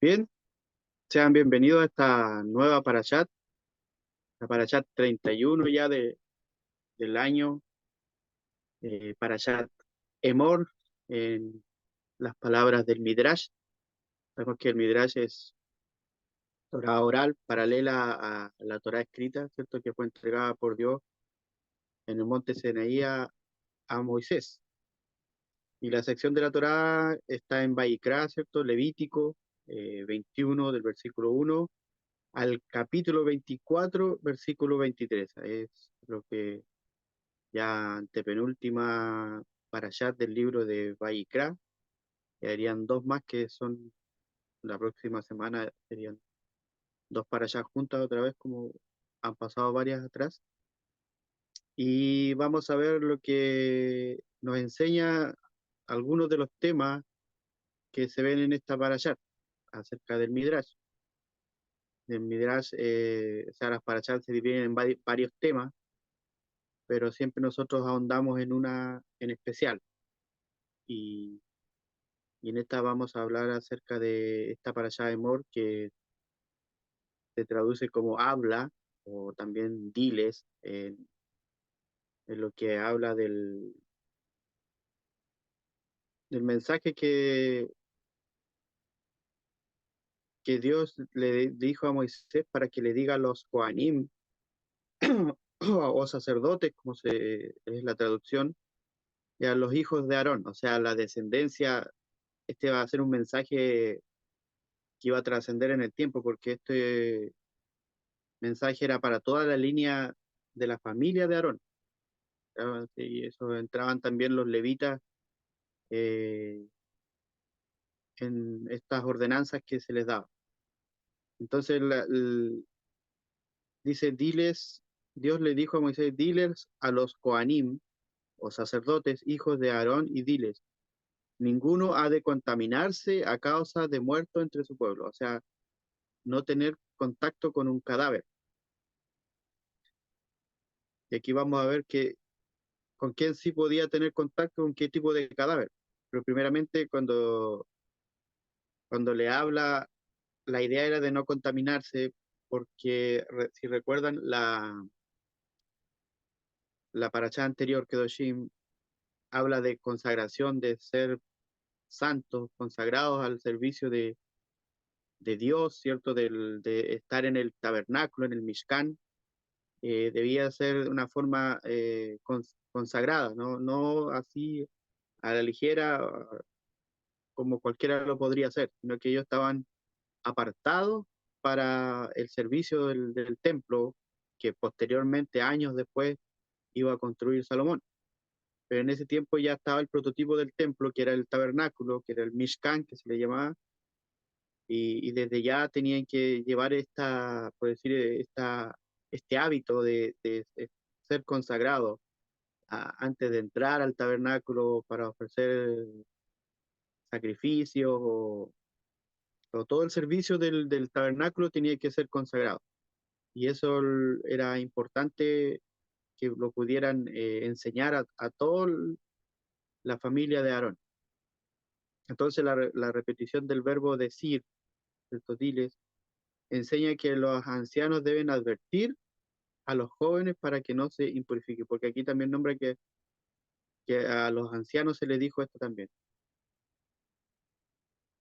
Bien, sean bienvenidos a esta nueva Parashat, la Parashat 31 ya del año, Parashat Emor, en las palabras del Midrash. Sabemos que el Midrash es Torah oral, paralela a la Torah escrita, ¿cierto? Que fue entregada por Dios en el monte Sinaí a Moisés. Y la sección de la Torah está en Vayikra, ¿cierto? Levítico 21, del versículo 1 al capítulo 24, versículo 23. Es lo que ya antepenúltima parashat del libro de Vayikra. Quedarían dos más que son la próxima semana, serían dos parashas juntas otra vez, como han pasado varias atrás. Y vamos a ver lo que nos enseña algunos de los temas que se ven en esta parashat acerca del Midrash. El Midrash, o sea, las parashas se dividen en varios temas, pero siempre nosotros ahondamos en una en especial. Y Y en esta vamos a hablar acerca de esta parashá de Emor, que se traduce como habla, o también diles, en lo que habla del mensaje que Dios le dijo a Moisés para que le diga a los Kohanim, o sacerdotes, es la traducción, y a los hijos de Aarón, o sea, la descendencia. Este va a ser un mensaje que iba a trascender en el tiempo, porque este mensaje era para toda la línea de la familia de Aarón. Y eso entraban también los levitas eh, en estas ordenanzas que se les daba. Entonces dice, diles, Dios le dijo a Moisés, diles a los Coanim, o sacerdotes, hijos de Aarón, y diles, ninguno ha de contaminarse a causa de muerto entre su pueblo, o sea, no tener contacto con un cadáver. Y aquí vamos a ver con quién sí podía tener contacto, con qué tipo de cadáver. Pero primeramente, cuando le habla, la idea era de no contaminarse, porque si recuerdan la paracha anterior, Kedoshim, habla de consagración, de ser santos, consagrados al servicio de Dios, ¿cierto? De estar en el tabernáculo, en el Mishkan. Debía ser de una forma consagrada, ¿no? No así a la ligera como cualquiera lo podría hacer, sino que ellos estaban apartados para el servicio del templo que posteriormente, años después, iba a construir Salomón. Pero en ese tiempo ya estaba el prototipo del templo, que era el tabernáculo, que era el Mishkan, que se le llamaba, y desde ya tenían que llevar por decir, este hábito de ser consagrado antes de entrar al tabernáculo para ofrecer sacrificios o todo el servicio del tabernáculo tenía que ser consagrado. Y eso era importante que lo pudieran enseñar a toda la familia de Aarón. Entonces la repetición del verbo decir, estos diles, enseña que los ancianos deben advertir a los jóvenes para que no se impurifiquen, porque aquí también nombra que a los ancianos se les dijo esto también.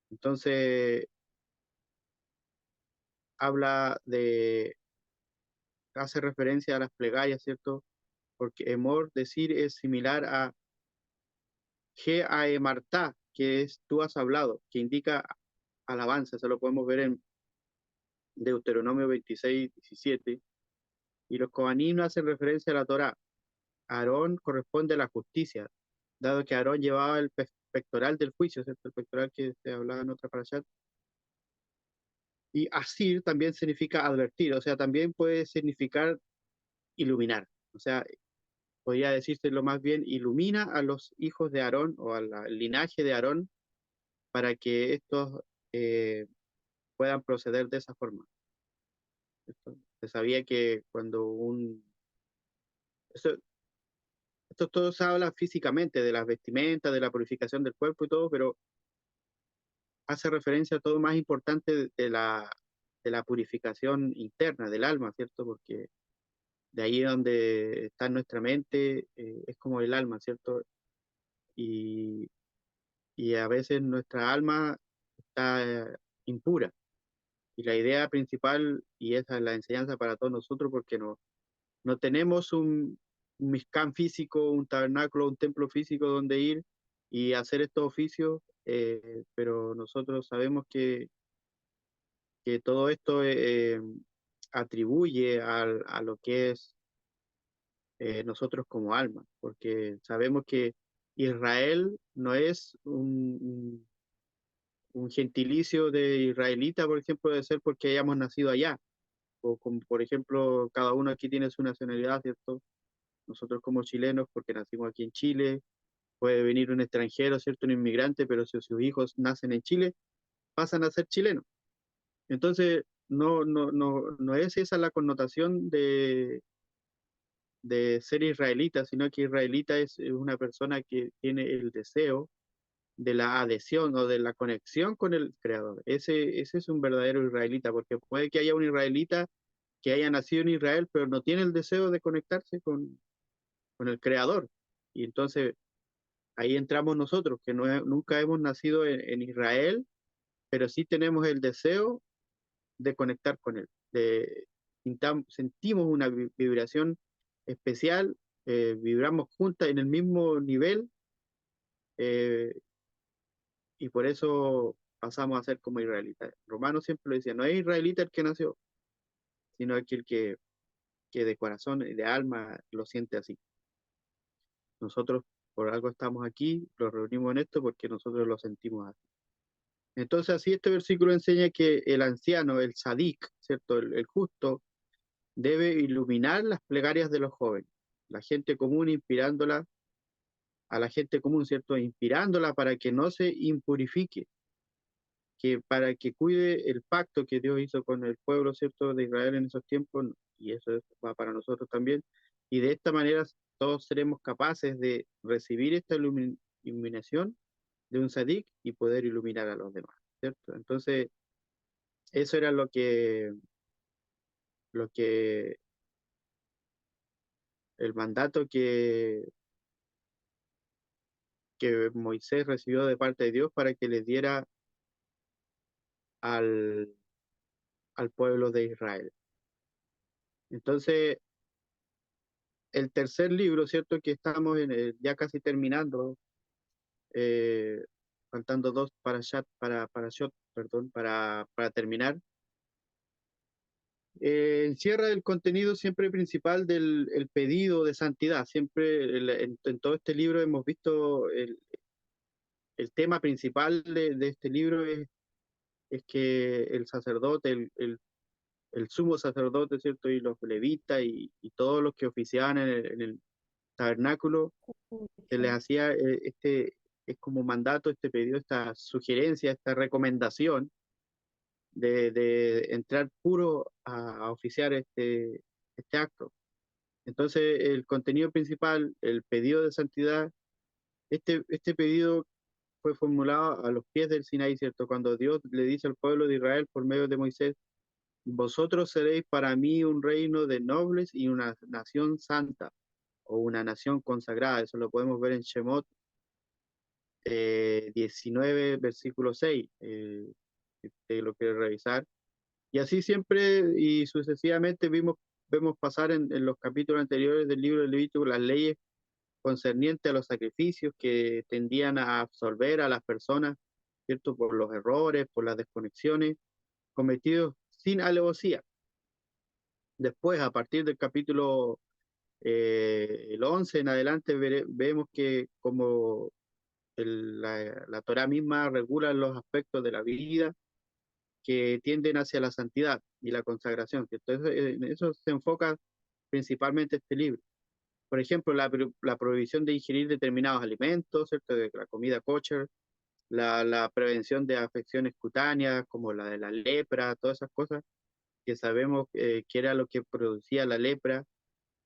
Entonces habla hace referencia a las plegarias, ¿cierto? Porque emor, decir, es similar a Martá, que es tú has hablado, que indica alabanza. Eso lo podemos ver en Deuteronomio 26:17. Y los Kohanim no hacen referencia a la Torá. Aarón corresponde a la justicia, dado que Aarón llevaba el pectoral del juicio, ¿cierto? El pectoral que se hablaba en otra parashat. Y asir también significa advertir, o sea, también puede significar iluminar. O sea, podría decirse lo más bien, ilumina a los hijos de Aarón o al linaje de Aarón para que estos eh, puedan proceder de esa forma. ¿Cierto? Se sabía que cuando Eso, esto todo se habla físicamente de las vestimentas, de la purificación del cuerpo y todo, pero hace referencia a todo más importante de la purificación interna del alma, ¿cierto? Porque de ahí donde está nuestra mente, es como el alma, ¿cierto? Y, y a veces nuestra alma está impura. Y la idea principal, y esa es la enseñanza para todos nosotros, porque no tenemos un Mishkan físico, un tabernáculo, un templo físico donde ir y hacer estos oficios, pero nosotros sabemos que todo esto atribuye a lo que es nosotros como alma, porque sabemos que Israel no es un gentilicio de israelita, por ejemplo, de ser porque hayamos nacido allá, o como por ejemplo, cada uno aquí tiene su nacionalidad, ¿cierto? Nosotros como chilenos, porque nacimos aquí en Chile, puede venir un extranjero, ¿cierto? Un inmigrante, pero si sus hijos nacen en Chile, pasan a ser chilenos. Entonces, no es esa la connotación de ser israelita, sino que israelita es una persona que tiene el deseo de la adhesión o de la conexión con el Creador. Ese es un verdadero israelita, porque puede que haya un israelita que haya nacido en Israel, pero no tiene el deseo de conectarse con el Creador. Y entonces ahí entramos nosotros, que nunca hemos nacido en Israel, pero sí tenemos el deseo de conectar con Él. Sentimos una vibración especial, vibramos juntas en el mismo nivel, eh, y por eso pasamos a ser como israelitas. Romanos siempre lo decía, no es israelita el que nació, sino aquel que de corazón y de alma lo siente así. Nosotros por algo estamos aquí, los reunimos en esto porque nosotros lo sentimos así. Entonces así este versículo enseña que el anciano, el sadik, ¿cierto? El justo, debe iluminar las plegarias de los jóvenes, la gente común inspirándola, a la gente común, ¿cierto? Inspirándola para que no se impurifique, que para que cuide el pacto que Dios hizo con el pueblo, ¿cierto? De Israel en esos tiempos, y eso va para nosotros también, y de esta manera todos seremos capaces de recibir esta iluminación de un sadik y poder iluminar a los demás, ¿cierto? Entonces, eso era lo que el mandato que Moisés recibió de parte de Dios para que le diera al, al pueblo de Israel. Entonces, el tercer libro, ¿cierto? Que estamos ya casi terminando, eh, faltando dos para shot, perdón, para terminar. Encierra el contenido siempre principal del el pedido de santidad. Siempre en todo este libro hemos visto el tema principal de este libro es que el sacerdote, el sumo sacerdote, ¿cierto? Y los levitas y todos los que oficiaban en el tabernáculo, se les hacía es como mandato, este pedido, esta sugerencia, esta recomendación de entrar puro a oficiar este acto. Entonces, el contenido principal, el pedido de santidad, este pedido fue formulado a los pies del Sinaí, ¿cierto? Cuando Dios le dice al pueblo de Israel por medio de Moisés, vosotros seréis para mí un reino de nobles y una nación santa, o una nación consagrada. Eso lo podemos ver en Shemot 19, versículo 6, si usted lo quiere revisar. Y así siempre y sucesivamente vemos pasar en los capítulos anteriores del libro de Levítico las leyes concernientes a los sacrificios que tendían a absolver a las personas, ¿cierto? Por los errores, por las desconexiones cometidos sin alevosía. Después, a partir del capítulo el 11 en adelante, vemos que como la Torá misma regula los aspectos de la vida que tienden hacia la santidad y la consagración. Entonces, en eso se enfoca principalmente este libro. Por ejemplo, la prohibición de ingerir determinados alimentos, ¿cierto? De la comida kosher, la prevención de afecciones cutáneas como la de la lepra, todas esas cosas que sabemos que era lo que producía la lepra,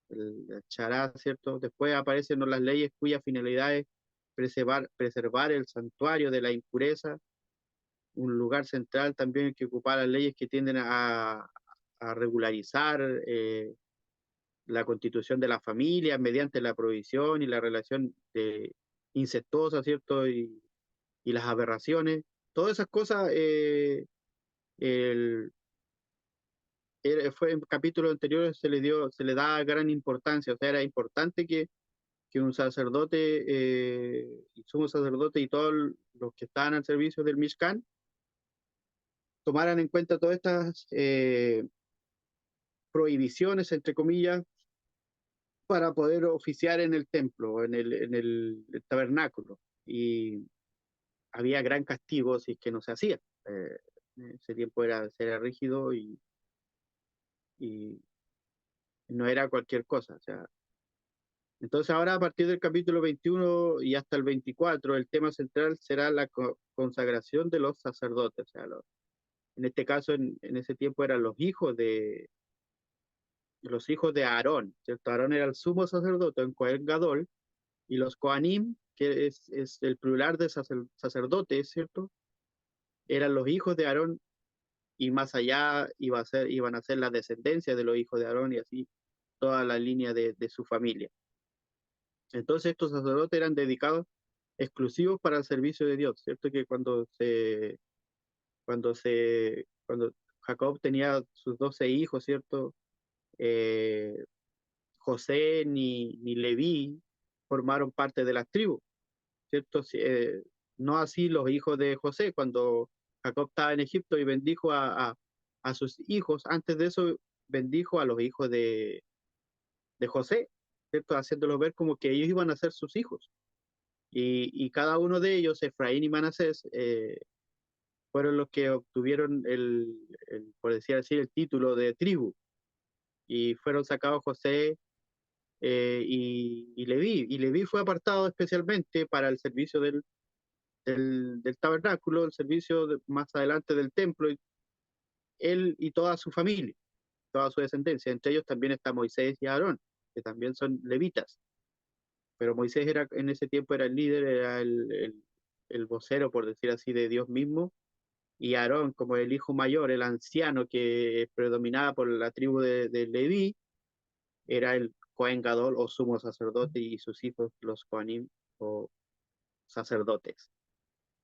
el chará, ¿cierto? Después aparecen las leyes cuya finalidad es preservar el santuario de la impureza, un lugar central también que ocupa las leyes que tienden a regularizar la constitución de la familia mediante la provisión y la relación incestuosa, ¿cierto? Y las aberraciones. Todas esas cosas, el, fue en capítulos anteriores se le da gran importancia, o sea, era importante que un sacerdote, y sumo sacerdote y todos los que estaban al servicio del Mishkan tomaran en cuenta todas estas prohibiciones, entre comillas, para poder oficiar en el templo, el tabernáculo. Y había gran castigo si es que no se hacía. Eh, ese tiempo era rígido y no era cualquier cosa. O sea, entonces ahora a partir del capítulo 21 y hasta el 24, el tema central será la consagración de los sacerdotes. O sea, en este caso, en ese tiempo eran los hijos de Aarón, ¿cierto? Aarón era el sumo sacerdote en Cohen Gadol, y los Kohanim, que es el plural de sacerdotes, ¿cierto? Eran los hijos de Aarón, y más allá iban a ser la descendencia de los hijos de Aarón y así toda la línea de su familia. Entonces estos sacerdotes eran dedicados exclusivos para el servicio de Dios, ¿cierto? Que cuando Jacob tenía sus 12 hijos, ¿cierto? Eh, José ni Leví formaron parte de las tribus, ¿cierto? No así los hijos de José, cuando Jacob estaba en Egipto y bendijo a sus hijos, antes de eso bendijo a los hijos de José, ¿cierto? Haciéndolos ver como que ellos iban a ser sus hijos. Y cada uno de ellos, Efraín y Manasés, fueron los que obtuvieron por decir así, el título de tribu. Y fueron sacados José y Leví. Y Leví fue apartado especialmente para el servicio del tabernáculo, el servicio más adelante del templo, él y toda su familia, toda su descendencia. Entre ellos también está Moisés y Aarón, que también son levitas. Pero Moisés en ese tiempo era el líder, era el vocero, por decir así, de Dios mismo, y Aarón, como el hijo mayor, el anciano que predominaba por la tribu de Leví, era el Cohen Gadol o sumo sacerdote, y sus hijos, los Coanim o sacerdotes.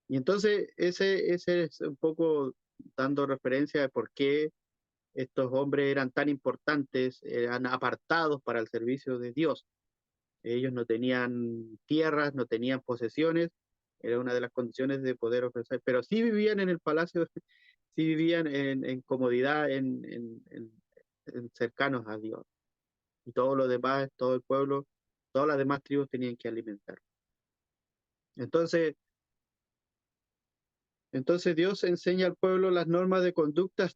Y entonces ese es un poco dando referencia de por qué estos hombres eran tan importantes, eran apartados para el servicio de Dios. Ellos no tenían tierras, no tenían posesiones, era una de las condiciones de poder ofrecer, pero sí vivían en el palacio, sí vivían en comodidad, en cercanos a Dios. Y todos los demás, todo el pueblo, todas las demás tribus tenían que alimentar. Entonces, entonces Dios enseña al pueblo las normas de conducta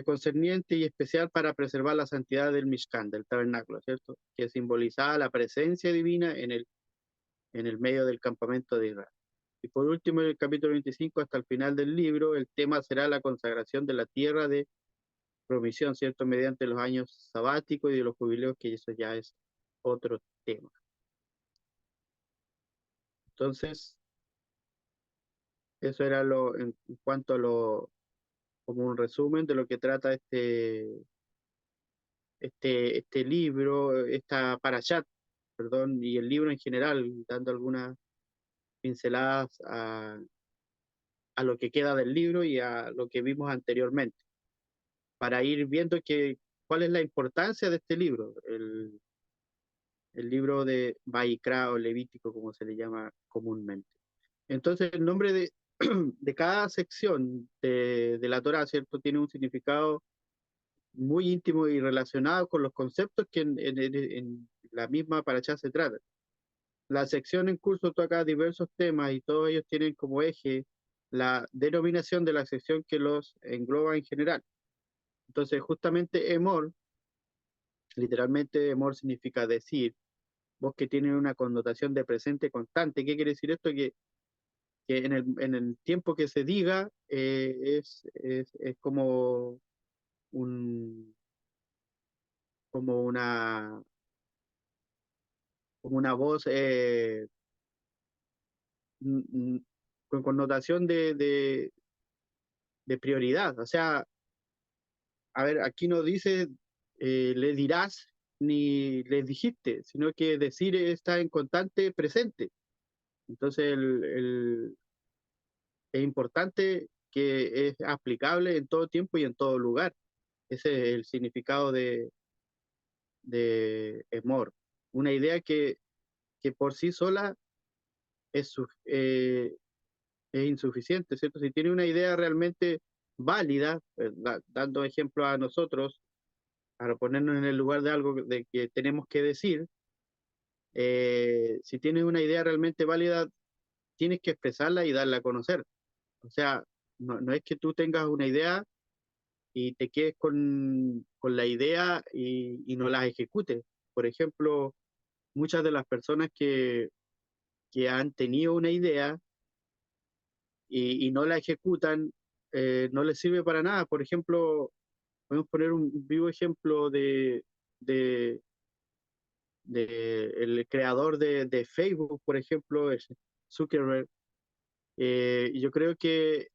concerniente y especial para preservar la santidad del Mishkan, del tabernáculo, ¿cierto? Que simbolizaba la presencia divina en el medio del campamento de Israel. Y por último, en el capítulo 25 hasta el final del libro, el tema será la consagración de la tierra de promisión, ¿cierto? Mediante los años sabáticos y de los jubileos, que eso ya es otro tema. Entonces, eso era en cuanto a como un resumen de lo que trata este libro, esta parashat, perdón, y el libro en general, dando algunas pinceladas a lo que queda del libro y a lo que vimos anteriormente, para ir viendo cuál es la importancia de este libro, el libro de Vaikra o Levítico, como se le llama comúnmente. Entonces, el nombre de cada sección de la Torá, ¿cierto?, tiene un significado muy íntimo y relacionado con los conceptos que en la misma parashá se trata. La sección en curso toca diversos temas y todos ellos tienen como eje la denominación de la sección que los engloba en general. Entonces, justamente Emor, literalmente Emor significa decir, voz que tiene una connotación de presente constante. ¿Qué quiere decir esto? Que en el tiempo que se diga es un, como una voz con connotación de prioridad. O sea, a ver, aquí no dice le dirás ni les dijiste, sino que decir está en constante presente. Entonces, es importante que es aplicable en todo tiempo y en todo lugar. Ese es el significado de Emor. Una idea que por sí sola es insuficiente, ¿cierto? Si tiene una idea realmente válida, dando ejemplo a nosotros, para ponernos en el lugar de algo de que tenemos que decir, si tienes una idea realmente válida, tienes que expresarla y darla a conocer. O sea, no es que tú tengas una idea y te quedes con la idea y no la ejecutes. Por ejemplo, muchas de las personas que han tenido una idea y no la ejecutan, no les sirve para nada. Por ejemplo, podemos poner un vivo ejemplo de, de el creador de Facebook, por ejemplo, es Zuckerberg. Yo creo que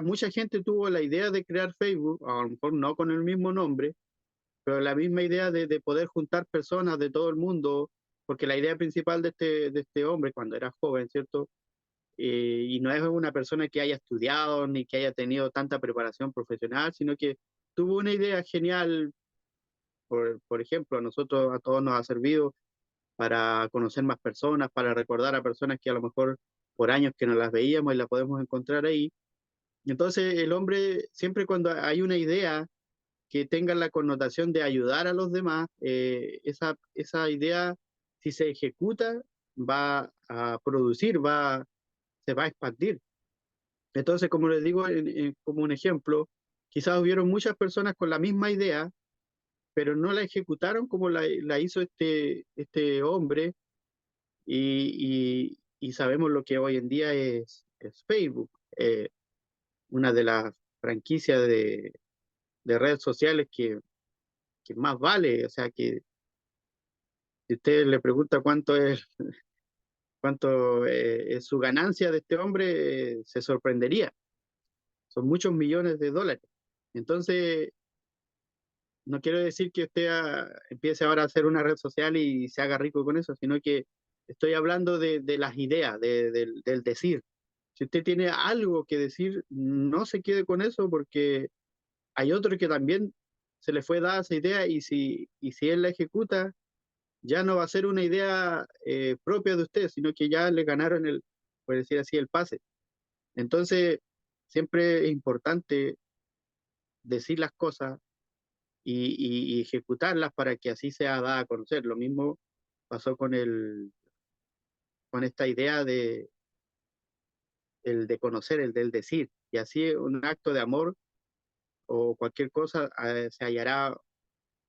mucha gente tuvo la idea de crear Facebook, a lo mejor no con el mismo nombre, pero la misma idea de poder juntar personas de todo el mundo, porque la idea principal de este hombre cuando era joven, ¿cierto? Y no es una persona que haya estudiado ni que haya tenido tanta preparación profesional, sino que tuvo una idea genial. Por ejemplo, a nosotros, a todos nos ha servido para conocer más personas, para recordar a personas que a lo mejor por años que no las veíamos y las podemos encontrar ahí. Y entonces el hombre, siempre cuando hay una idea que tenga la connotación de ayudar a los demás, esa idea, si se ejecuta, va a producir, se va a expandir. Entonces, como les digo, como un ejemplo, quizás hubieron muchas personas con la misma idea, pero no la ejecutaron como la hizo este hombre y sabemos lo que hoy en día es Facebook, una de las franquicias de redes sociales que más vale. O sea, que si usted le pregunta cuánto es su ganancia de este hombre, se sorprendería. Son muchos millones de dólares. Entonces, no quiero decir que usted empiece ahora a hacer una red social y se haga rico con eso, sino que estoy hablando de las ideas, del decir. Si usted tiene algo que decir, no se quede con eso porque hay otro que también se le fue dada esa idea y si él la ejecuta, ya no va a ser una idea propia de usted, sino que ya le ganaron por decir así, el pase. Entonces, siempre es importante decir las cosas y ejecutarlas para que así sea dada a conocer. Lo mismo pasó con esta idea el de conocer, el del decir, y así un acto de amor o cualquier cosa se hallará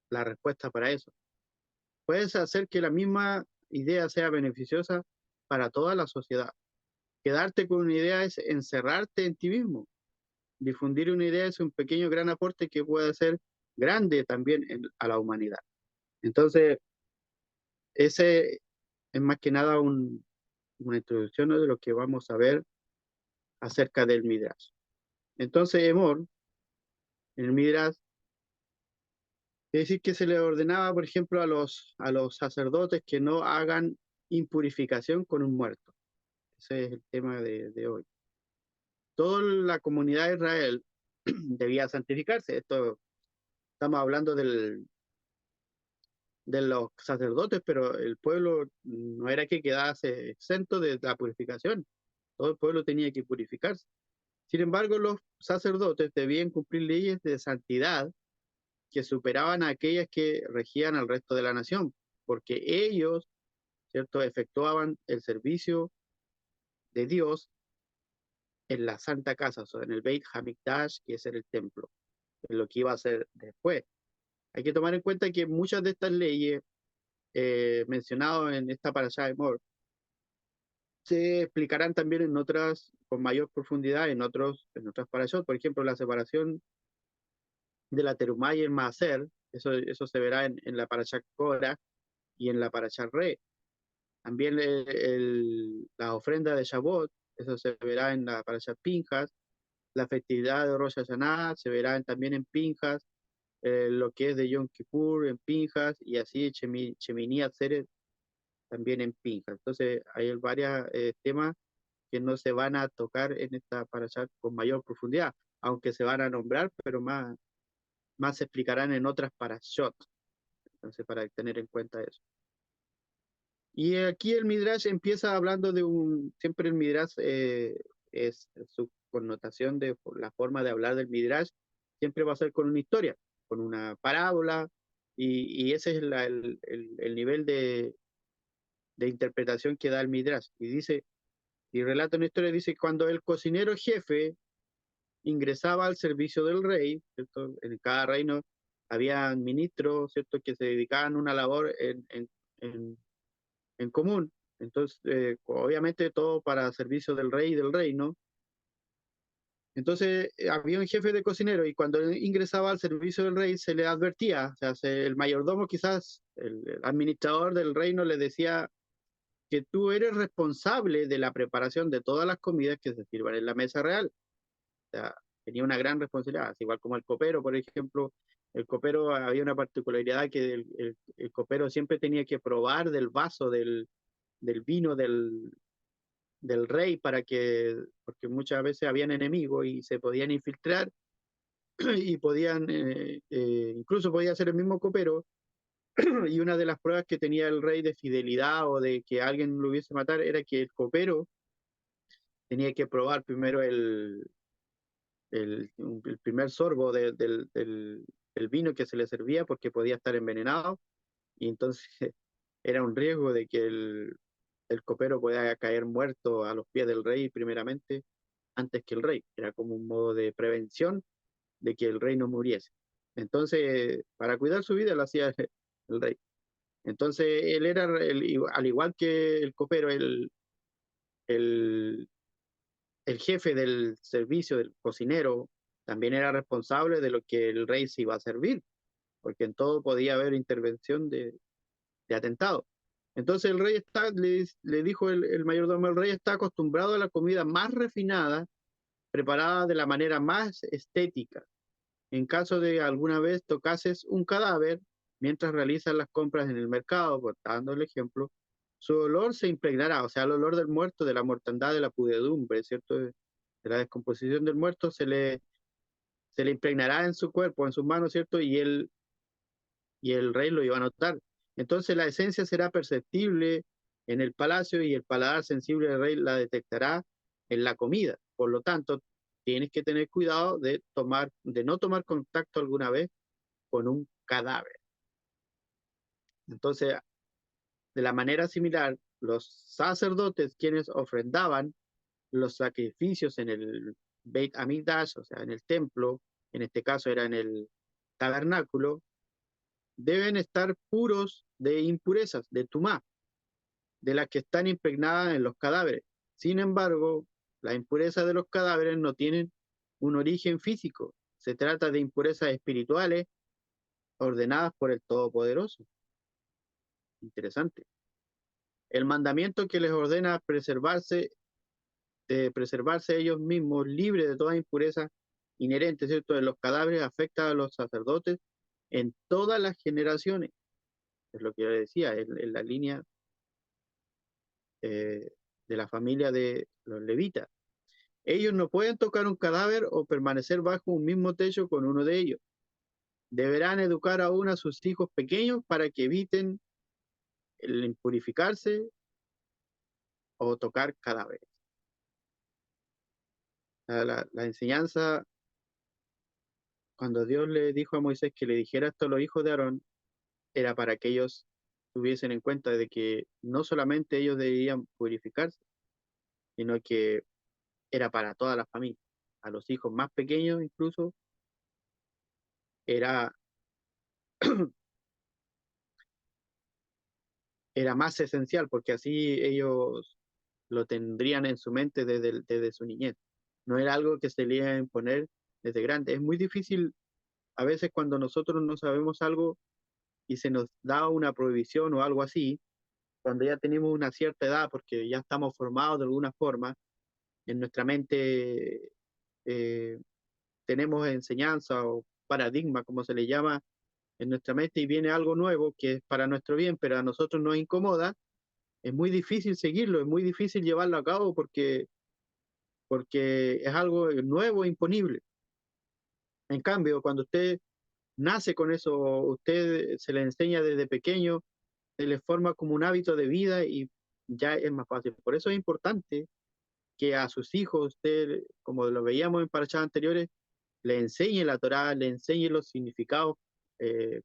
la respuesta para eso. Puedes hacer que la misma idea sea beneficiosa para toda la sociedad. Quedarte con una idea es encerrarte en ti mismo. Difundir una idea es un pequeño gran aporte que puede ser grande también a la humanidad. Entonces, ese es más que nada una introducción, ¿no?, de lo que vamos a ver acerca del Midrash. Entonces, Emor, en el Midrash, es decir, que se le ordenaba, por ejemplo, a los sacerdotes que no hagan impurificación con un muerto. Ese es el tema de hoy. Toda la comunidad de Israel debía santificarse. Esto estamos hablando de los sacerdotes, pero el pueblo no era que quedase exento de la purificación. Todo el pueblo tenía que purificarse. Sin embargo, los sacerdotes debían cumplir leyes de santidad que superaban a aquellas que regían al resto de la nación, porque ellos, ¿cierto?, efectuaban el servicio de Dios en la Santa Casa, o sea, en el Beit Hamikdash, que es el templo, en lo que iba a ser después. Hay que tomar en cuenta que muchas de estas leyes mencionadas en esta parashá de Mor se explicarán también en otras, con mayor profundidad, en otras parashot. Por ejemplo, la separación de la Terumá y el Maaser, eso se verá en la parashá Korah y en la parashá Re. También la ofrenda de Shavuot, eso se verá en la parashá Pinjas, la festividad de Rosh Hashanah se verá también en Pinjas, lo que es de Yom Kippur en Pinjas, y así Shemini Atzeret también en Pinjas. Entonces hay varios temas que no se van a tocar en esta parasha con mayor profundidad, aunque se van a nombrar, pero más se explicarán en otras parashot. Entonces, para tener en cuenta eso. Y aquí el Midrash empieza hablando siempre el Midrash es su connotación de la forma de hablar del Midrash, siempre va a ser con una historia, con una parábola, y ese es el nivel de interpretación que da el Midrash. Y dice, y relata una historia, dice, cuando el cocinero jefe ingresaba al servicio del rey, ¿cierto? En cada reino había ministros, ¿cierto?, que se dedicaban a una labor en común. Entonces, obviamente todo para servicio del rey y del reino. Entonces, había un jefe de cocinero y cuando él ingresaba al servicio del rey se le advertía, o sea, el mayordomo quizás, el administrador del reino le decía que tú eres responsable de la preparación de todas las comidas que se sirvan en la mesa real. O sea, tenía una gran responsabilidad, igual como el copero, por ejemplo. El copero había una particularidad que el copero siempre tenía que probar del vaso del vino del rey porque muchas veces habían enemigos y se podían infiltrar y podían, incluso podía ser el mismo copero, y una de las pruebas que tenía el rey de fidelidad o de que alguien lo hubiese matar era que el copero tenía que probar primero el primer sorbo del vino que se le servía porque podía estar envenenado, y entonces era un riesgo de que el copero pueda caer muerto a los pies del rey primeramente, antes que el rey. Era como un modo de prevención de que el rey no muriese. Entonces, para cuidar su vida lo hacía el rey. Entonces, él era, al igual que el copero, el, el jefe del servicio, del cocinero, también era responsable de lo que el rey se iba a servir, porque en todo podía haber intervención de atentado. Entonces el rey le dijo el mayordomo, el rey está acostumbrado a la comida más refinada, preparada de la manera más estética. En caso de alguna vez tocases un cadáver mientras realizas las compras en el mercado, por dando el ejemplo, su olor se impregnará, o sea, el olor del muerto, de la mortandad, de la pudredumbre, ¿cierto? De la descomposición del muerto, se le impregnará en su cuerpo, en sus manos, ¿cierto? Y el rey lo iba a notar. Entonces la esencia será perceptible en el palacio y el paladar sensible del rey la detectará en la comida. Por lo tanto, tienes que tener cuidado de no tomar contacto alguna vez con un cadáver. Entonces, de la manera similar, los sacerdotes quienes ofrendaban los sacrificios en el Beit Hamikdash, o sea, en el templo, en este caso era en el tabernáculo, deben estar puros de impurezas, de tumá, de las que están impregnadas en los cadáveres. Sin embargo, las impurezas de los cadáveres no tienen un origen físico. Se trata de impurezas espirituales ordenadas por el Todopoderoso. Interesante. El mandamiento que les ordena preservarse ellos mismos libres de toda impureza inherente, ¿cierto?, de los cadáveres, afecta a los sacerdotes en todas las generaciones. Es lo que yo decía, en la línea de la familia de los levitas. Ellos no pueden tocar un cadáver o permanecer bajo un mismo techo con uno de ellos. Deberán educar aún a sus hijos pequeños para que eviten el impurificarse o tocar cadáveres. La enseñanza, cuando Dios le dijo a Moisés que le dijera esto a los hijos de Aarón, era para que ellos tuviesen en cuenta de que no solamente ellos debían purificarse, sino que era para toda la familia. A los hijos más pequeños incluso era, era más esencial, porque así ellos lo tendrían en su mente desde su niñez. No era algo que se le iba a imponer desde grande. Es muy difícil a veces cuando nosotros no sabemos algo y se nos da una prohibición o algo así, cuando ya tenemos una cierta edad, porque ya estamos formados de alguna forma, en nuestra mente eh, tenemos enseñanza o paradigma, como se le llama en nuestra mente, y viene algo nuevo que es para nuestro bien, pero a nosotros nos incomoda, es muy difícil seguirlo, es muy difícil llevarlo a cabo porque es algo nuevo e imponible. En cambio, cuando usted nace con eso, usted se le enseña desde pequeño, se le forma como un hábito de vida y ya es más fácil. Por eso es importante que a sus hijos, usted, como lo veíamos en parachas anteriores, le enseñe la Torá, le enseñe los significados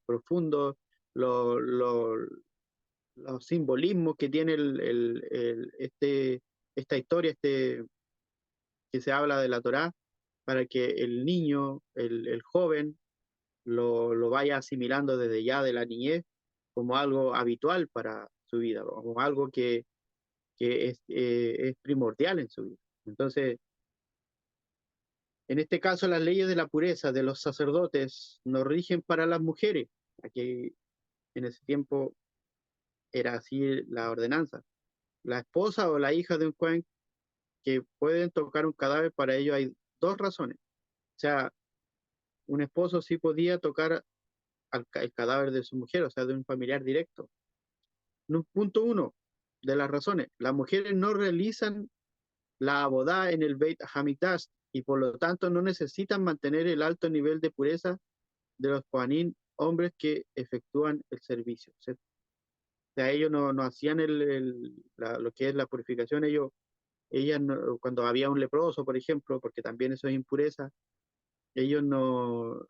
profundos, lo- lo- los simbolismos que tiene esta historia, que se habla de la Torá, para que el niño, el joven, lo vaya asimilando desde ya de la niñez como algo habitual para su vida, como algo que es primordial en su vida. Entonces, en este caso, las leyes de la pureza de los sacerdotes no rigen para las mujeres. Aquí en ese tiempo era así la ordenanza. La esposa o la hija de un Cohen que pueden tocar un cadáver, para ello hay dos razones. O sea, un esposo sí podía tocar el cadáver de su mujer, o sea, de un familiar directo. Punto uno de las razones. Las mujeres no realizan la abodá en el Beit Hamikdash y por lo tanto no necesitan mantener el alto nivel de pureza de los Kohanim, hombres que efectúan el servicio, ¿cierto? O sea, ellos no hacían lo que es la purificación, ellas cuando había un leproso, por ejemplo, porque también eso es impureza, ellos no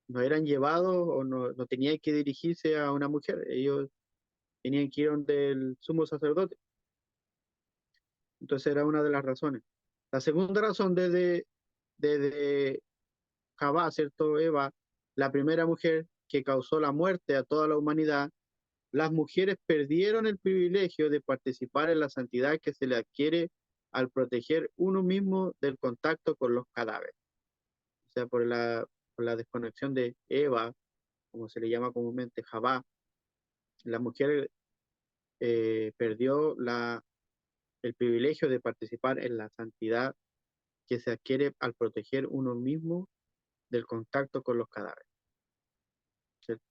eran llevados o no tenían que dirigirse a una mujer, ellos tenían que ir donde el sumo sacerdote. Entonces era una de las razones. La segunda razón, desde Javá, ¿cierto? Eva, la primera mujer que causó la muerte a toda la humanidad, las mujeres perdieron el privilegio de participar en la santidad que se le adquiere al proteger uno mismo del contacto con los cadáveres. O sea, por la desconexión de Eva, como se le llama comúnmente Javá, la mujer perdió el privilegio de participar en la santidad que se adquiere al proteger uno mismo del contacto con los cadáveres, ¿cierto?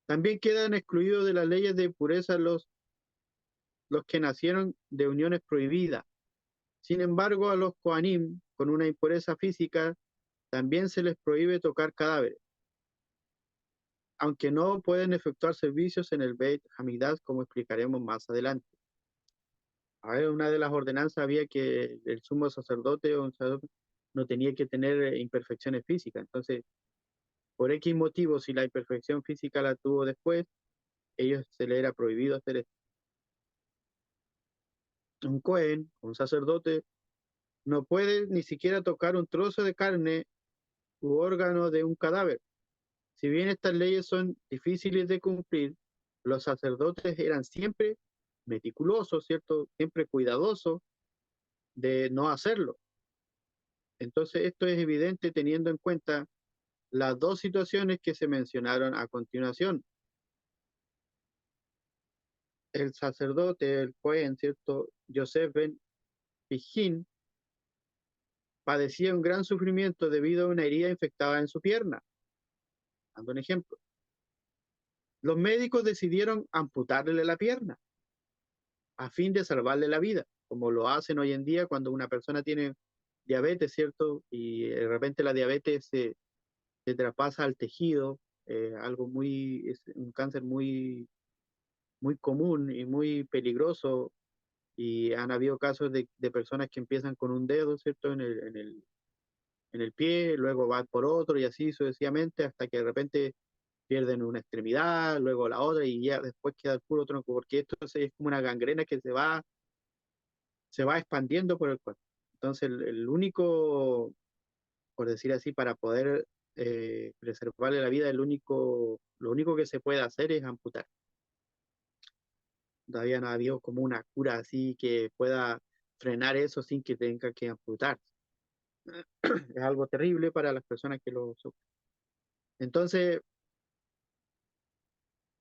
También quedan excluidos de las leyes de pureza los que nacieron de uniones prohibidas. Sin embargo, a los Kohanim con una impureza física también se les prohíbe tocar cadáveres, aunque no pueden efectuar servicios en el Beit Hamidah, como explicaremos más adelante. A ver, una de las ordenanzas había que el sumo sacerdote o un sacerdote no tenía que tener imperfecciones físicas. Entonces, por X motivo, si la imperfección física la tuvo después, ellos se les era prohibido hacer esto. Un Cohen, un sacerdote, no puede ni siquiera tocar un trozo de carne u órgano de un cadáver. Si bien estas leyes son difíciles de cumplir, los sacerdotes eran siempre meticulosos, ¿cierto? Siempre cuidadosos de no hacerlo. Entonces, esto es evidente teniendo en cuenta las dos situaciones que se mencionaron a continuación. El sacerdote, el Cohen, ¿cierto? Joseph ben Pijín, padecía un gran sufrimiento debido a una herida infectada en su pierna. Dando un ejemplo. Los médicos decidieron amputarle la pierna a fin de salvarle la vida, como lo hacen hoy en día cuando una persona tiene diabetes, ¿cierto? Y de repente la diabetes se traspasa al tejido, es un cáncer muy común y muy peligroso. Y han habido casos de personas que empiezan con un dedo, ¿cierto? En el pie, luego van por otro y así sucesivamente hasta que de repente pierden una extremidad, luego la otra y ya después queda el puro tronco, porque esto es como una gangrena que se va expandiendo por el cuerpo. Entonces el único, por decir así, para poder preservarle la vida, lo único que se puede hacer es amputar. Todavía no ha habido como una cura así que pueda frenar eso sin que tenga que amputar. Es algo terrible para las personas que lo sufren. Entonces,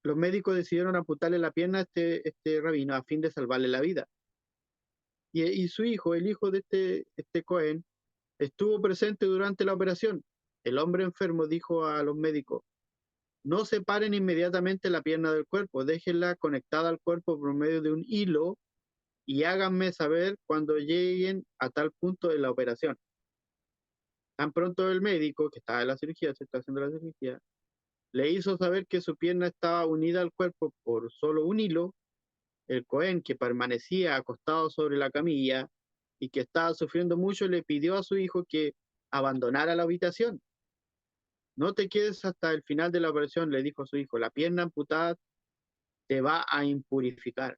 los médicos decidieron amputarle la pierna a este rabino a fin de salvarle la vida. Y su hijo, el hijo de este Cohen, estuvo presente durante la operación. El hombre enfermo dijo a los médicos: no separen inmediatamente la pierna del cuerpo, déjenla conectada al cuerpo por medio de un hilo y háganme saber cuando lleguen a tal punto de la operación. Tan pronto el médico, que estaba en la cirugía, se está haciendo la cirugía, le hizo saber que su pierna estaba unida al cuerpo por solo un hilo. El Cohen, que permanecía acostado sobre la camilla y que estaba sufriendo mucho, le pidió a su hijo que abandonara la habitación. No te quedes hasta el final de la operación, le dijo a su hijo. La pierna amputada te va a impurificar.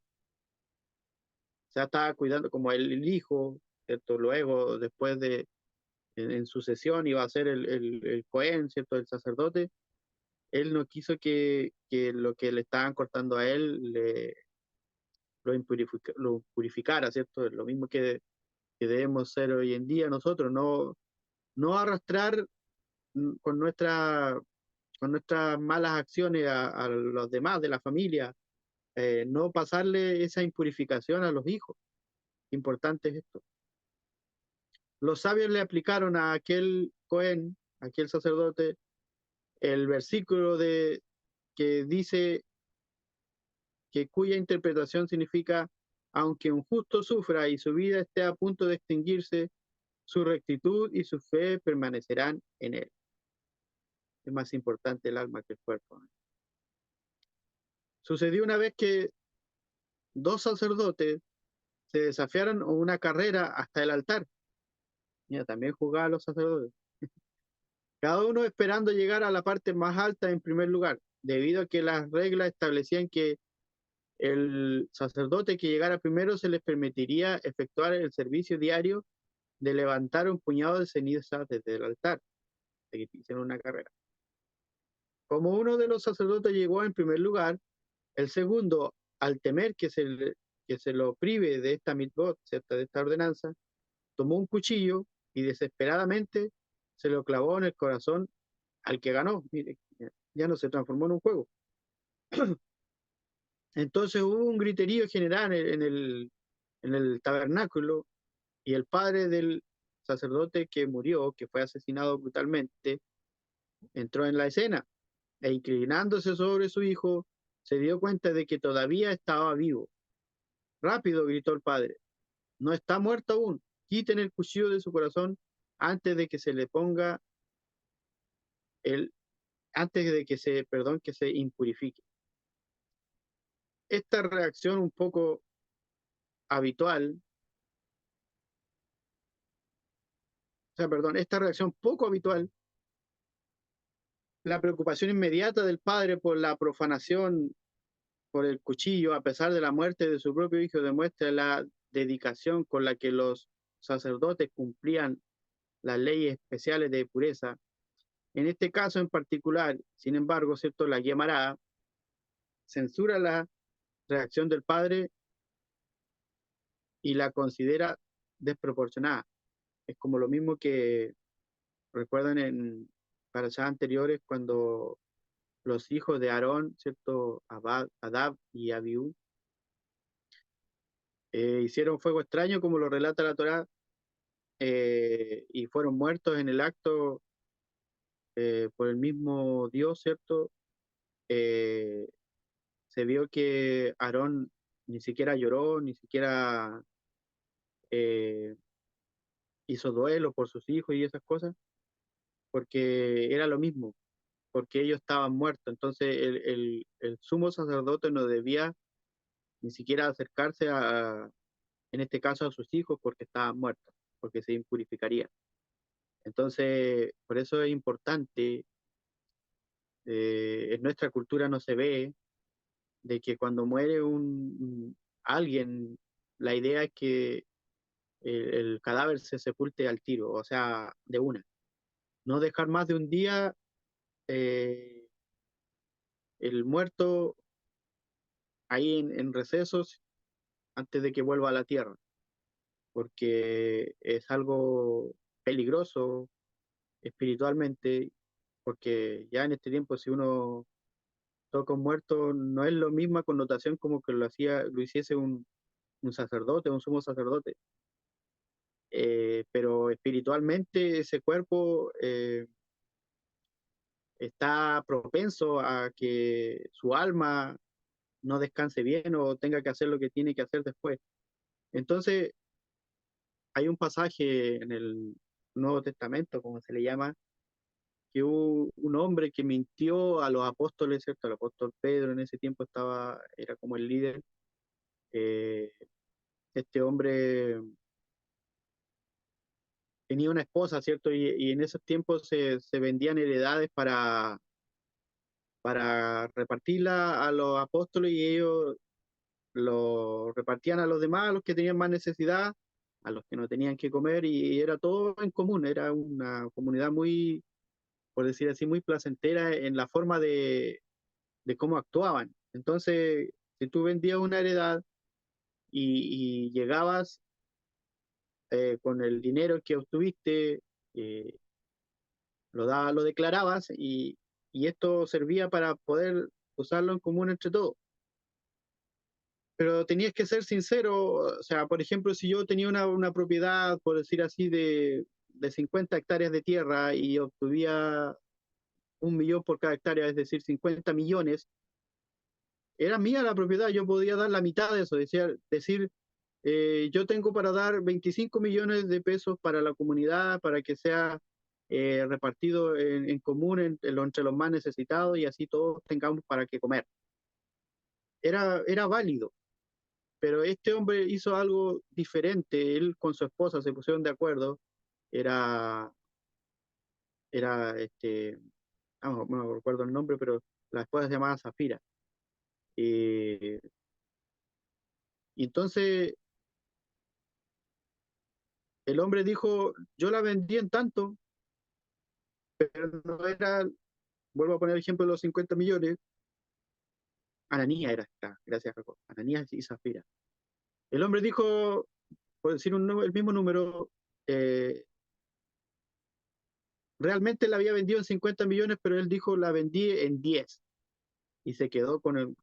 O sea, estaba cuidando como el hijo, ¿cierto? Luego, después de, en sucesión, iba a ser el Cohen, ¿cierto? El sacerdote. Él no quiso que lo que le estaban cortando a él lo purificara, ¿cierto? Lo mismo que debemos ser hoy en día nosotros, no arrastrar con, con nuestras malas acciones a los demás de la familia, no pasarle esa impurificación a los hijos. Importante es esto. Los sabios le aplicaron a aquel Cohen, a aquel sacerdote, el versículo que dice que cuya interpretación significa: aunque un justo sufra y su vida esté a punto de extinguirse, su rectitud y su fe permanecerán en él. Es más importante el alma que el cuerpo. Sucedió una vez que dos sacerdotes se desafiaron una carrera hasta el altar. Mira, también jugaban los sacerdotes. Cada uno esperando llegar a la parte más alta en primer lugar, debido a que las reglas establecían que el sacerdote que llegara primero se les permitiría efectuar el servicio diario de levantar un puñado de ceniza desde el altar. De que hicieron una carrera. Como uno de los sacerdotes llegó en primer lugar, el segundo, al temer que se lo prive de esta mitzvot, de esta ordenanza, tomó un cuchillo y desesperadamente se lo clavó en el corazón al que ganó. Mire, ya no se transformó en un juego. Entonces hubo un griterío general en el tabernáculo, y el padre del sacerdote que murió, que fue asesinado brutalmente, entró en la escena e inclinándose sobre su hijo, se dio cuenta de que todavía estaba vivo. Rápido, gritó el padre, no está muerto aún, quiten el cuchillo de su corazón antes de que se le ponga el, antes de que se, perdón, que se impurifique. Esta reacción un poco habitual, o sea, perdón, esta reacción poco habitual, la preocupación inmediata del padre por la profanación por el cuchillo, a pesar de la muerte de su propio hijo, demuestra la dedicación con la que los sacerdotes cumplían las leyes especiales de pureza. En este caso en particular, sin embargo, ¿cierto? La Guemará censura la reacción del padre y la considera desproporcionada. Es como lo mismo que recuerdan en parashas anteriores cuando los hijos de Aarón, ¿cierto? Adab y Abiú, hicieron fuego extraño, como lo relata la Torá, y fueron muertos en el acto por el mismo Dios, ¿cierto? Eh, Se vio que Aarón ni siquiera lloró, ni siquiera eh, hizo duelo por sus hijos y esas cosas, porque era lo mismo, porque ellos estaban muertos. Entonces el sumo sacerdote no debía ni siquiera acercarse en este caso, a sus hijos, porque estaban muertos, porque se impurificaría. Entonces, por eso es importante, en nuestra cultura no se ve de que cuando muere alguien, la idea es que el cadáver se sepulte al tiro, o sea, de una. No dejar más de un día eh, el muerto ahí en recesos antes de que vuelva a la tierra, porque es algo peligroso espiritualmente, porque ya en este tiempo si uno toca un muerto no es la misma connotación como que lo hiciese un sacerdote, un sumo sacerdote. pero espiritualmente ese cuerpo está propenso a que su alma no descanse bien o tenga que hacer lo que tiene que hacer después. Entonces, hay un pasaje en el Nuevo Testamento, como se le llama, que hubo un hombre que mintió a los apóstoles, ¿cierto? El apóstol Pedro en ese tiempo era como el líder. Eh, este hombre tenía una esposa, ¿cierto? Y en esos tiempos se vendían heredades para repartirla a los apóstoles y ellos lo repartían a los demás, a los que tenían más necesidad, a los que no tenían que comer y era todo en común, era una comunidad muy, por decir así, muy placentera en la forma de cómo actuaban. Entonces, si tú vendías una heredad y llegabas con el dinero que obtuviste, eh, lo declarabas y esto servía para poder usarlo en común entre todos. Pero tenías que ser sincero, o sea, por ejemplo, si yo tenía una propiedad, por decir así, de 50 hectáreas de tierra y obtuvía 1 millón por cada hectárea, es decir, 50 millones, era mía la propiedad, yo podía dar la mitad de eso, decir, yo tengo para dar 25 millones de pesos para la comunidad, para que sea repartido en común entre los más necesitados y así todos tengamos para qué comer. Era válido, pero este hombre hizo algo diferente, él con su esposa se pusieron de acuerdo, era, no recuerdo el nombre, pero la esposa se llamaba Zafira. Eh, y entonces el hombre dijo, yo la vendí en tanto, pero no era, vuelvo a poner el ejemplo de los 50 millones, Ananías era esta, gracias Jacob, Ananías y Zafira. El hombre dijo, por decir el mismo número, eh, realmente la había vendido en 50 millones, pero él dijo, la vendí en 10 y se quedó con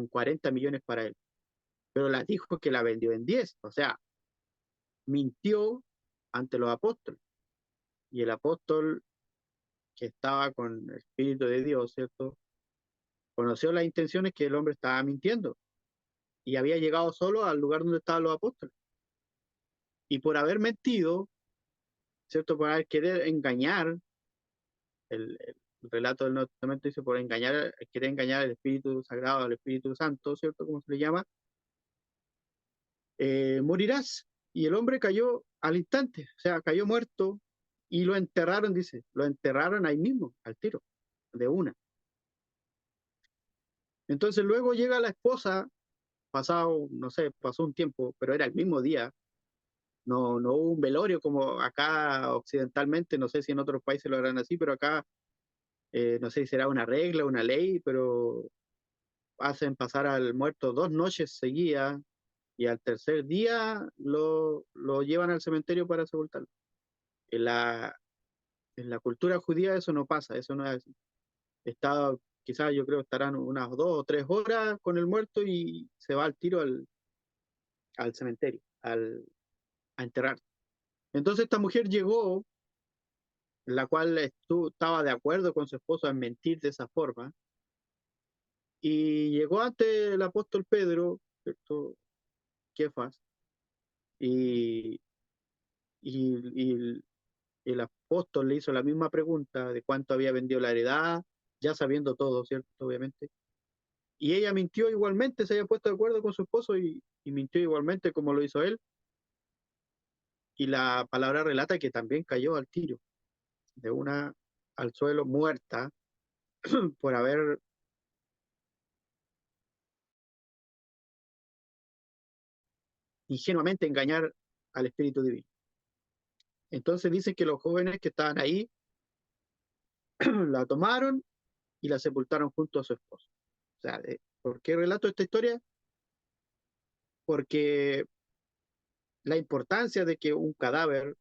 40 millones para él. Pero la dijo que la vendió en 10, o sea, mintió ante los apóstoles. Y el apóstol que estaba con el Espíritu de Dios, ¿cierto? Conoció las intenciones que el hombre estaba mintiendo y había llegado solo al lugar donde estaban los apóstoles. Y por haber mentido, ¿cierto? Por haber querer engañar, el relato del Nuevo Testamento dice por engañar, querer engañar al Espíritu Sagrado, al Espíritu Santo, ¿cierto? Como se le llama, morirás. Y el hombre cayó al instante, o sea, cayó muerto y lo enterraron, dice, lo enterraron ahí mismo, al tiro, de una. Entonces luego llega la esposa, pasado, no sé, pasó un tiempo, pero era el mismo día, no hubo un velorio como acá occidentalmente, no sé si en otros países lo harán así, pero acá no sé si será una regla, una ley, pero hacen pasar al muerto 2 noches seguidas y al tercer día lo llevan al cementerio para sepultarlo. En la cultura judía eso no pasa, eso no es así. Está, quizás yo creo que estarán unas 2 o 3 horas con el muerto y se va al tiro al cementerio, a enterrar. Entonces esta mujer llegó, la cual estaba de acuerdo con su esposo en mentir de esa forma, y llegó ante el apóstol Pedro, ¿cierto? Kefas, y, y el apóstol le hizo la misma pregunta de cuánto había vendido la heredad, ya sabiendo todo, ¿cierto? Obviamente. Y ella mintió igualmente, se había puesto de acuerdo con su esposo y mintió igualmente como lo hizo él. Y la palabra relata que también cayó al tiro, de una al suelo muerta por haber ingenuamente engañar al Espíritu Divino. Entonces dicen que los jóvenes que estaban ahí la tomaron y la sepultaron junto a su esposo. O sea, ¿por qué relato esta historia? Porque la importancia de que un cadáver,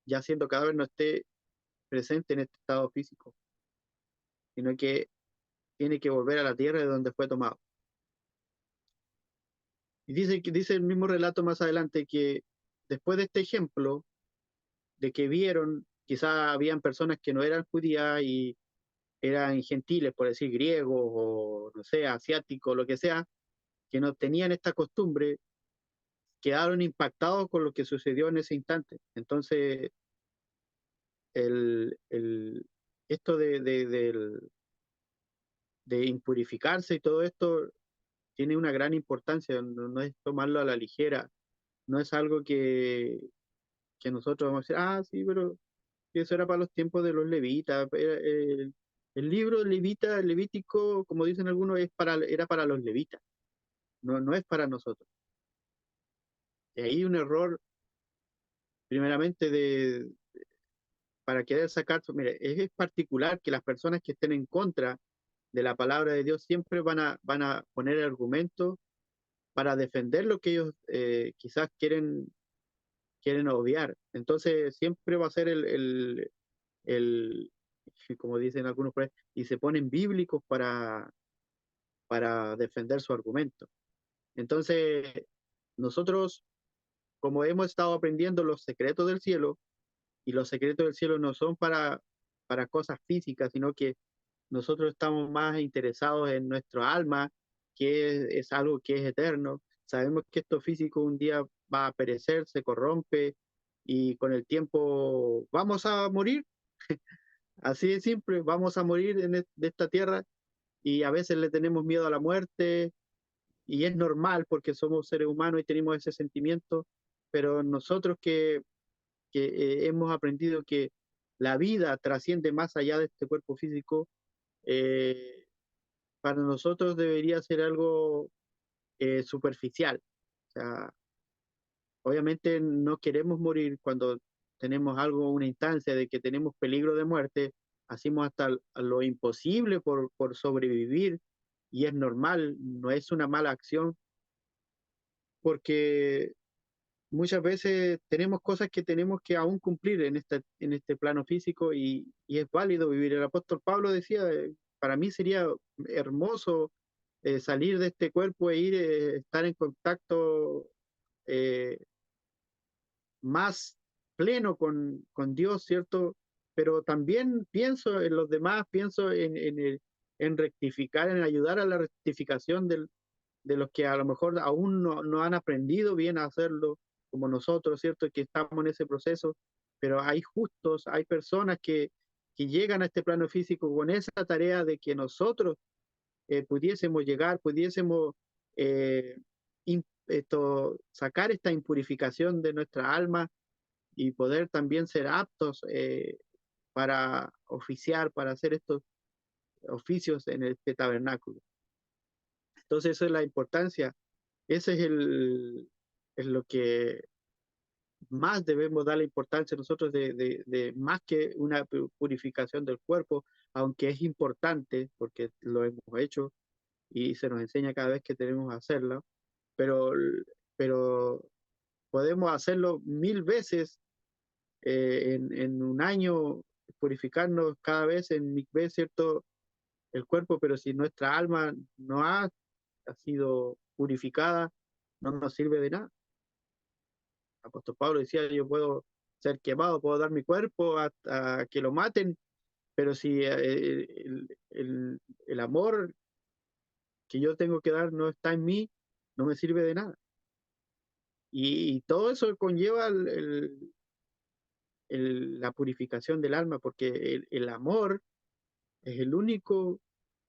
ya siendo cadáver, no esté presente en este estado físico, sino que tiene que volver a la tierra de donde fue tomado. Y dice el mismo relato más adelante que después de este ejemplo, de que vieron, quizás habían personas que no eran judías y eran gentiles, por decir griegos o no sé, asiáticos, lo que sea, que no tenían esta costumbre, quedaron impactados con lo que sucedió en ese instante. Entonces, el, el, esto de impurificarse y todo esto tiene una gran importancia, no es tomarlo a la ligera, no es algo que nosotros vamos a decir, ah, sí, pero eso era para los tiempos de los levitas. El libro levita, levítico, como dicen algunos, era para los levitas, no es para nosotros. Y ahí un error, primeramente, para querer sacar, mire, es particular que las personas que estén en contra de la palabra de Dios siempre van a poner argumentos para defender lo que ellos quizás quieren obviar. Entonces siempre va a ser el como dicen algunos por ahí, y se ponen bíblicos para defender su argumento. Entonces, nosotros, como hemos estado aprendiendo los secretos del cielo, y los secretos del cielo no son para cosas físicas, sino que nosotros estamos más interesados en nuestro alma, que es algo que es eterno. Sabemos que esto físico un día va a perecer, se corrompe, y con el tiempo vamos a morir. Así de simple, vamos a morir de esta tierra y a veces le tenemos miedo a la muerte y es normal porque somos seres humanos y tenemos ese sentimiento, pero nosotros que hemos aprendido que la vida trasciende más allá de este cuerpo físico, eh, para nosotros debería ser algo superficial. O sea, obviamente no queremos morir cuando tenemos algo, una instancia de que tenemos peligro de muerte, hacemos hasta lo imposible por sobrevivir y es normal, no es una mala acción, porque muchas veces tenemos cosas que tenemos que aún cumplir en este plano físico y es válido vivir. El apóstol Pablo decía, para mí sería hermoso salir de este cuerpo e ir, estar en contacto eh, más pleno con Dios, ¿cierto? Pero también pienso en los demás, pienso en rectificar, en ayudar a la rectificación de los que a lo mejor aún no han aprendido bien a hacerlo como nosotros, ¿cierto? Que estamos en ese proceso, pero hay justos, hay personas que llegan a este plano físico con esa tarea de que nosotros pudiésemos llegar, pudiésemos eh, sacar esta impurificación de nuestra alma y poder también ser aptos para oficiar, para hacer estos oficios en este tabernáculo. Entonces, eso es la importancia. Ese es lo que más debemos darle importancia nosotros de más que una purificación del cuerpo, aunque es importante porque lo hemos hecho y se nos enseña cada vez que tenemos que hacerlo, pero, pero podemos hacerlo 1000 veces en un año, purificarnos cada vez en 1000 veces, ¿cierto? El cuerpo, pero si nuestra alma no ha sido purificada, no nos sirve de nada. El apóstol Pablo decía, yo puedo ser quemado, puedo dar mi cuerpo hasta que lo maten, pero si el amor que yo tengo que dar no está en mí, no me sirve de nada. Y todo eso conlleva la purificación del alma, porque el amor es el único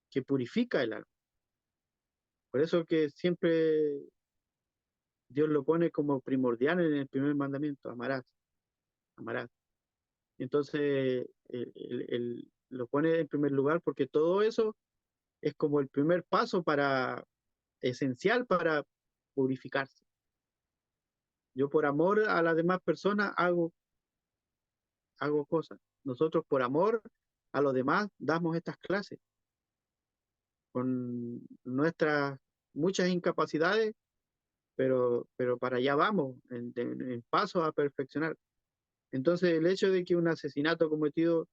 que purifica el alma. Por eso que siempre Dios lo pone como primordial en el primer mandamiento, amarás, amarás. Entonces, lo pone en primer lugar porque todo eso es como el primer paso esencial para purificarse. Yo por amor a las demás personas hago cosas. Nosotros por amor a los demás damos estas clases con nuestras muchas incapacidades, pero para allá vamos, en paso a perfeccionar. Entonces, el hecho de que un asesinato cometido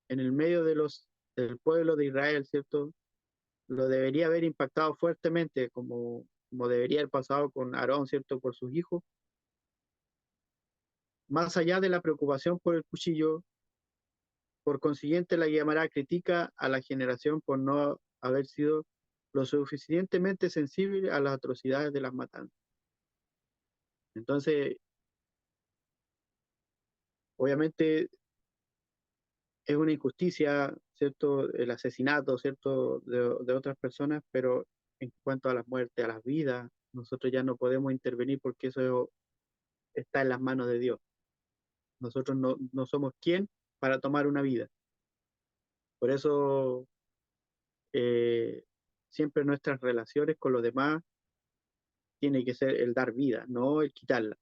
en el medio del pueblo de Israel, ¿cierto? Lo debería haber impactado fuertemente, como debería haber pasado con Aarón, ¿cierto? Por sus hijos, Más allá de la preocupación por el cuchillo, por consiguiente la Guiamara critica a la generación por no haber sido lo suficientemente sensible a las atrocidades de las matanzas. Entonces, obviamente es una injusticia, ¿cierto? El asesinato, ¿cierto? De otras personas, pero en cuanto a las muertes, a las vidas, nosotros ya no podemos intervenir porque eso está en las manos de Dios. Nosotros no somos quien para tomar una vida. Por eso, eh, siempre nuestras relaciones con los demás tiene que ser el dar vida, no el quitarla.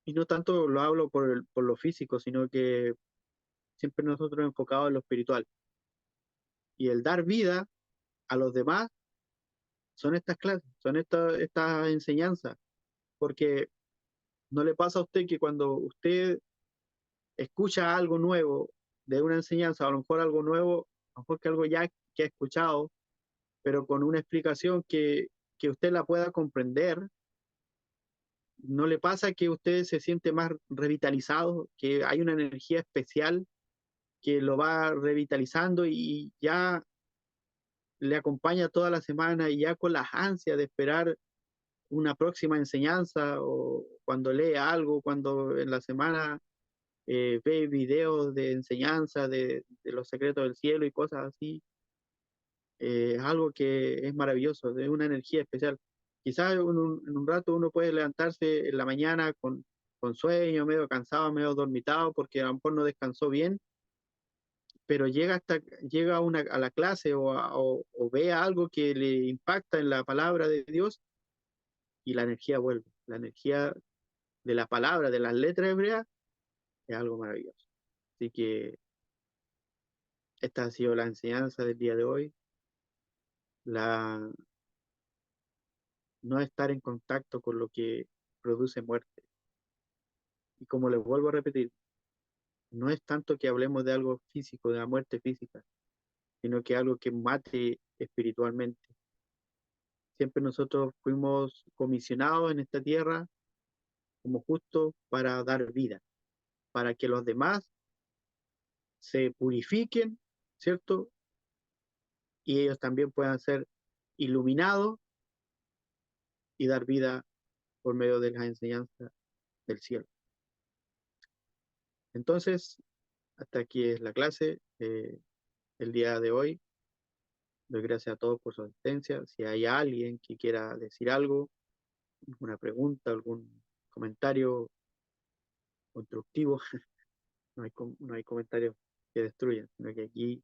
Y no tanto lo hablo por lo físico, sino que siempre nosotros enfocados en lo espiritual. Y el dar vida a los demás son estas clases, son estas enseñanzas, porque no le pasa a usted que cuando usted escucha algo nuevo de una enseñanza, a lo mejor algo nuevo, a lo mejor que algo ya que ha escuchado, pero con una explicación que usted la pueda comprender, ¿no le pasa que usted se siente más revitalizado, que hay una energía especial que lo va revitalizando y ya le acompaña toda la semana y ya con las ansias de esperar una próxima enseñanza o cuando lee algo, cuando en la semana ve videos de enseñanza de los secretos del cielo y cosas así? Es algo que es maravilloso, de una energía especial. Quizás en un rato uno puede levantarse en la mañana con sueño, medio cansado, medio dormitado, porque a lo mejor no descansó bien, pero llega a la clase o ve algo que le impacta en la palabra de Dios y la energía vuelve. La energía de la palabra, de las letras hebreas, es algo maravilloso. Así que esta ha sido la enseñanza del día de hoy. La, no estar en contacto con lo que produce muerte. Y como les vuelvo a repetir, no es tanto que hablemos de algo físico, de la muerte física, sino que algo que mate espiritualmente. Siempre nosotros fuimos comisionados en esta tierra como justos para dar vida, para que los demás se purifiquen, ¿cierto? Y ellos también puedan ser iluminados y dar vida por medio de las enseñanzas del cielo. Entonces, hasta aquí es la clase el día de hoy. Doy gracias a todos por su asistencia. Si hay alguien que quiera decir algo, alguna pregunta, algún comentario constructivo, no hay comentarios que destruyan, sino que aquí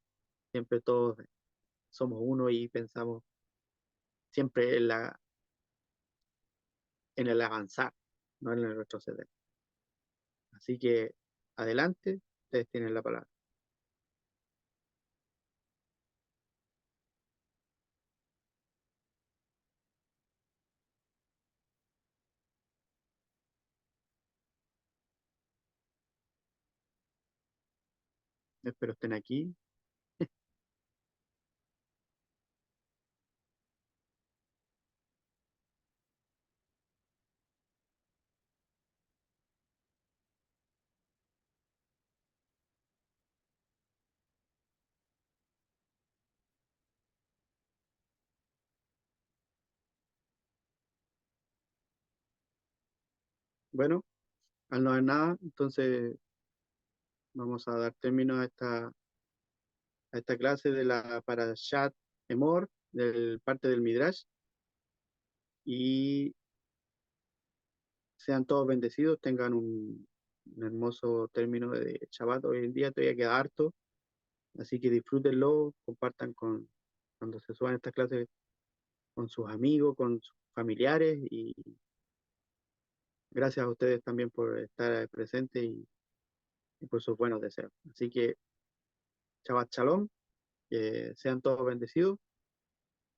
siempre todos somos uno y pensamos siempre en el avanzar, no en el retroceder. Así que adelante, ustedes tienen la palabra. Espero estén aquí. Bueno, al no haber nada, entonces vamos a dar término a esta clase de la Parashat Emor, del parte del Midrash, y sean todos bendecidos, tengan un hermoso término de Shabbat. Hoy en día todavía queda harto, así que disfrútenlo, compartan cuando se suban estas clases con sus amigos, con sus familiares, y gracias a ustedes también por estar presentes y por sus buenos deseos. Así que Shabbat Shalom, sean todos bendecidos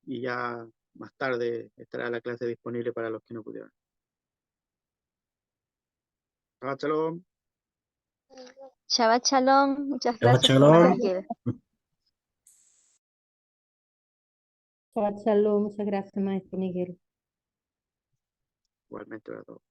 y ya más tarde estará la clase disponible para los que no pudieron. Shabbat Shalom. Shabbat Shalom, muchas Shabbat gracias, Shalom. Miguel. Shabbat Shalom, muchas gracias, maestro Miguel. Igualmente para todos.